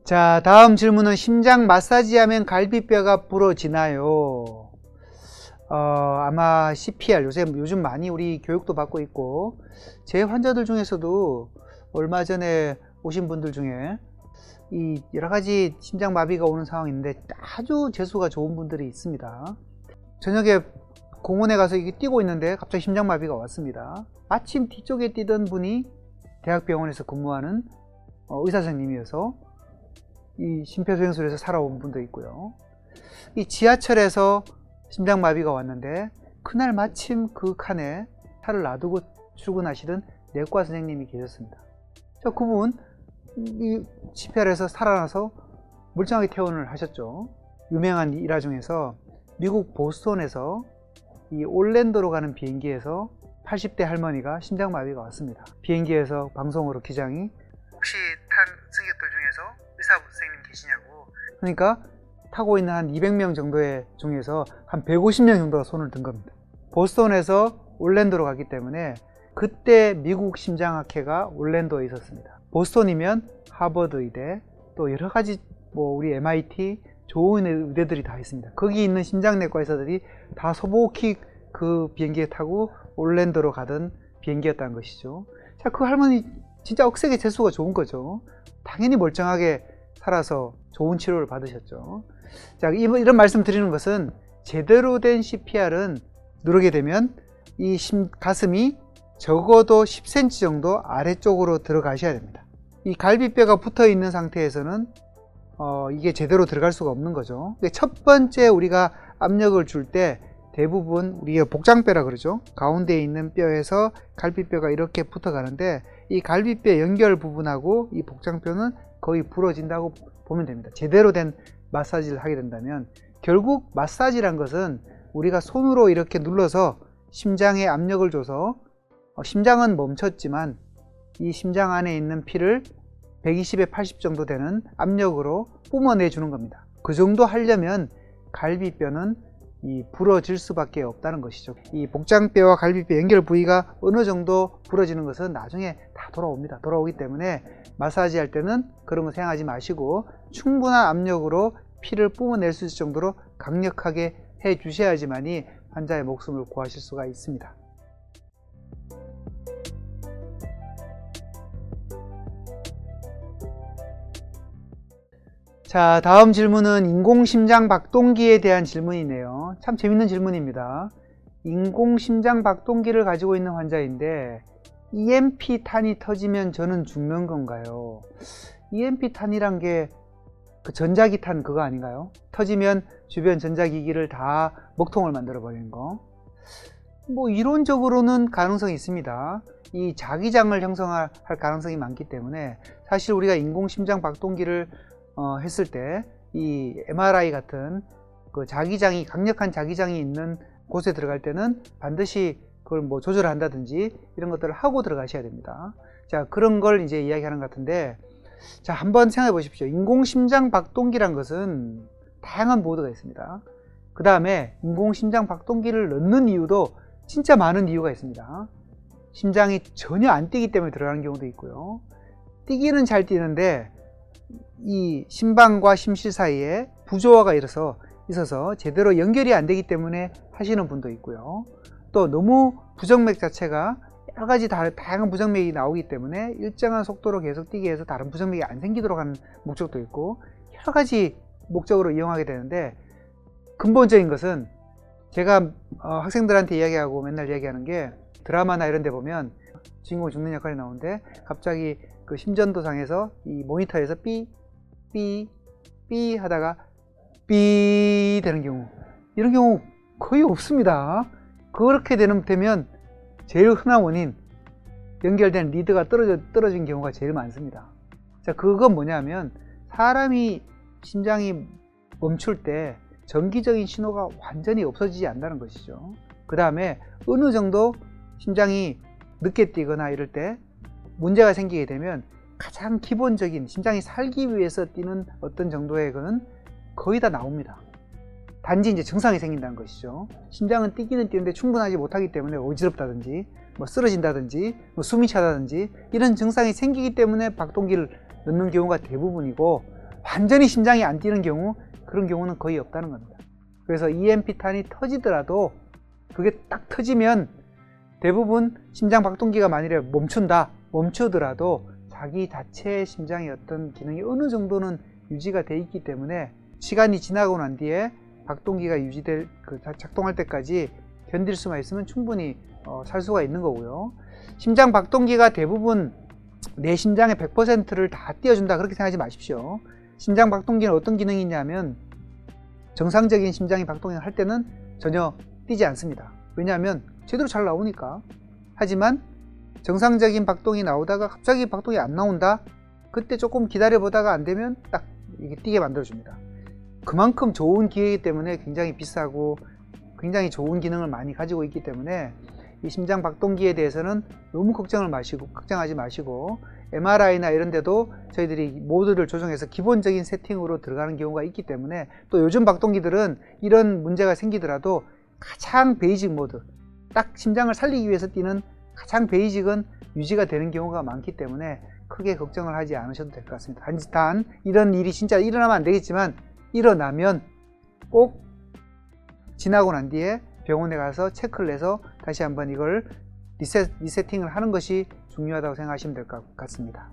자, 다음 질문은 심장 마사지하면 갈비뼈가 부러지나요? 아마 CPR 요즘 많이 우리 교육도 받고 있고, 제 환자들 중에서도 얼마 전에 오신 분들 중에 이 여러가지 심장마비가 오는 상황인데 아주 재수가 좋은 분들이 있습니다. 저녁에 공원에 가서 이게 뛰고 있는데 갑자기 심장마비가 왔습니다. 마침 뒤쪽에 뛰던 분이 대학병원에서 근무하는 의사 선생님이어서 이 심폐소생술에서 살아온 분도 있고요. 이 지하철에서 심장마비가 왔는데 그날 마침 그 칸에 차를 놔두고 출근하시던 내과 선생님이 계셨습니다. 자, 그분 이 CPR에서 살아나서 멀쩡하게 퇴원을 하셨죠. 유명한 일화 중에서 미국 보스턴에서 이 올랜도로 가는 비행기에서 80대 할머니가 심장마비가 왔습니다. 비행기에서 방송으로 기장이 혹시 탄 승객들 중에서 의사 선생님 계시냐고. 그러니까 타고 있는 한 200명 정도의 중에서 한 150명 정도가 손을 든 겁니다. 보스턴에서 올랜도로 갔기 때문에 그때 미국 심장학회가 올랜도에 있었습니다. 보스턴이면 하버드 의대, 또 여러 가지 우리 MIT 좋은 의대들이 다 있습니다. 거기 있는 심장내과 의사들이 다 소복히 그 비행기에 타고 올랜도로 가던 비행기였다는 것이죠. 자, 그 할머니 진짜 억세게 재수가 좋은 거죠. 당연히 멀쩡하게 살아서 좋은 치료를 받으셨죠. 자, 이런 말씀 드리는 것은 제대로 된 CPR은 누르게 되면 이 가슴이 적어도 10cm 정도 아래쪽으로 들어가셔야 됩니다. 이 갈비뼈가 붙어 있는 상태에서는 이게 제대로 들어갈 수가 없는 거죠. 첫 번째 우리가 압력을 줄 때 대부분 우리가 복장뼈라 그러죠. 가운데에 있는 뼈에서 갈비뼈가 이렇게 붙어 가는데 이 갈비뼈 연결 부분하고 이 복장뼈는 거의 부러진다고 보면 됩니다. 제대로 된 마사지를 하게 된다면. 결국 마사지란 것은 우리가 손으로 이렇게 눌러서 심장에 압력을 줘서 심장은 멈췄지만 이 심장 안에 있는 피를 120에 80 정도 되는 압력으로 뿜어내 주는 겁니다. 그 정도 하려면 갈비뼈는 부러질 수밖에 없다는 것이죠. 이 복장뼈와 갈비뼈 연결 부위가 어느 정도 부러지는 것은 나중에 다 돌아옵니다. 돌아오기 때문에 마사지 할 때는 그런 거 생각하지 마시고 충분한 압력으로 피를 뿜어낼 수 있을 정도로 강력하게 해 주셔야지만이 환자의 목숨을 구하실 수가 있습니다. 자, 다음 질문은 인공심장 박동기에 대한 질문이네요. 참 재밌는 질문입니다. 인공심장 박동기를 가지고 있는 환자인데 EMP 탄이 터지면 저는 죽는 건가요? EMP 탄이란 게 그 전자기 탄 그거 아닌가요? 터지면 주변 전자기기를 다 먹통을 만들어 버리는 거. 이론적으로는 가능성이 있습니다. 이 자기장을 형성할 가능성이 많기 때문에 사실 우리가 인공심장 박동기를 했을 때 이 MRI 같은 그 자기장이 강력한 자기장이 있는 곳에 들어갈 때는 반드시 그걸 조절을 한다든지 이런 것들을 하고 들어가셔야 됩니다. 자, 그런 걸 이제 이야기하는 것 같은데, 자, 한번 생각해 보십시오. 인공심장 박동기란 것은 다양한 모드가 있습니다. 그 다음에 인공심장 박동기를 넣는 이유도 진짜 많은 이유가 있습니다. 심장이 전혀 안 뛰기 때문에 들어가는 경우도 있고요. 뛰기는 잘 뛰는데 이 심방과 심실 사이에 부조화가 있어서 제대로 연결이 안 되기 때문에 하시는 분도 있고요. 또 너무 부정맥 자체가 여러 가지 다양한 부정맥이 나오기 때문에 일정한 속도로 계속 뛰게 해서 다른 부정맥이 안 생기도록 하는 목적도 있고 여러 가지 목적으로 이용하게 되는데, 근본적인 것은 제가 학생들한테 이야기하고 맨날 이야기하는 게, 드라마나 이런 데 보면 주인공이 죽는 역할이 나오는데 갑자기 그 심전도상에서 이 모니터에서 삐 하다가 삐 되는 경우, 이런 경우 거의 없습니다. 그렇게 되면 제일 흔한 원인, 연결된 리드가 떨어진 경우가 제일 많습니다. 자, 그건 뭐냐면 사람이 심장이 멈출 때 정기적인 신호가 완전히 없어지지 않는다는 것이죠. 그 다음에 어느 정도 심장이 늦게 뛰거나 이럴 때 문제가 생기게 되면 가장 기본적인 심장이 살기 위해서 뛰는 어떤 정도의 거는 거의 다 나옵니다. 단지 이제 증상이 생긴다는 것이죠. 심장은 뛰기는 뛰는데 충분하지 못하기 때문에 어지럽다든지 쓰러진다든지 숨이 차다든지 이런 증상이 생기기 때문에 박동기를 넣는 경우가 대부분이고, 완전히 심장이 안 뛰는 경우, 그런 경우는 거의 없다는 겁니다. 그래서 EMP탄이 터지더라도 그게 딱 터지면 대부분 심장 박동기가 만일에 멈추더라도 자기 자체의 심장의 어떤 기능이 어느 정도는 유지가 돼 있기 때문에 시간이 지나고 난 뒤에 박동기가 작동할 때까지 견딜 수만 있으면 충분히 살 수가 있는 거고요. 심장 박동기가 대부분 내 심장의 100%를 다 띄워준다, 그렇게 생각하지 마십시오. 심장 박동기는 어떤 기능이 있냐면 정상적인 심장이 박동을 할 때는 전혀 뛰지 않습니다. 왜냐하면 제대로 잘 나오니까. 하지만 정상적인 박동이 나오다가 갑자기 박동이 안 나온다? 그때 조금 기다려 보다가 안 되면 딱 이게 뛰게 만들어줍니다. 그만큼 좋은 기계이기 때문에 굉장히 비싸고 굉장히 좋은 기능을 많이 가지고 있기 때문에 이 심장 박동기에 대해서는 너무 걱정하지 마시고 MRI나 이런 데도 저희들이 모드를 조정해서 기본적인 세팅으로 들어가는 경우가 있기 때문에, 또 요즘 박동기들은 이런 문제가 생기더라도 가장 베이직 모드, 딱 심장을 살리기 위해서 뛰는 가장 베이직은 유지가 되는 경우가 많기 때문에 크게 걱정을 하지 않으셔도 될 것 같습니다. 단 이런 일이 진짜 일어나면 안 되겠지만 일어나면 꼭 지나고 난 뒤에 병원에 가서 체크를 해서 다시 한번 이걸 리세팅을 하는 것이 중요하다고 생각하시면 될 것 같습니다.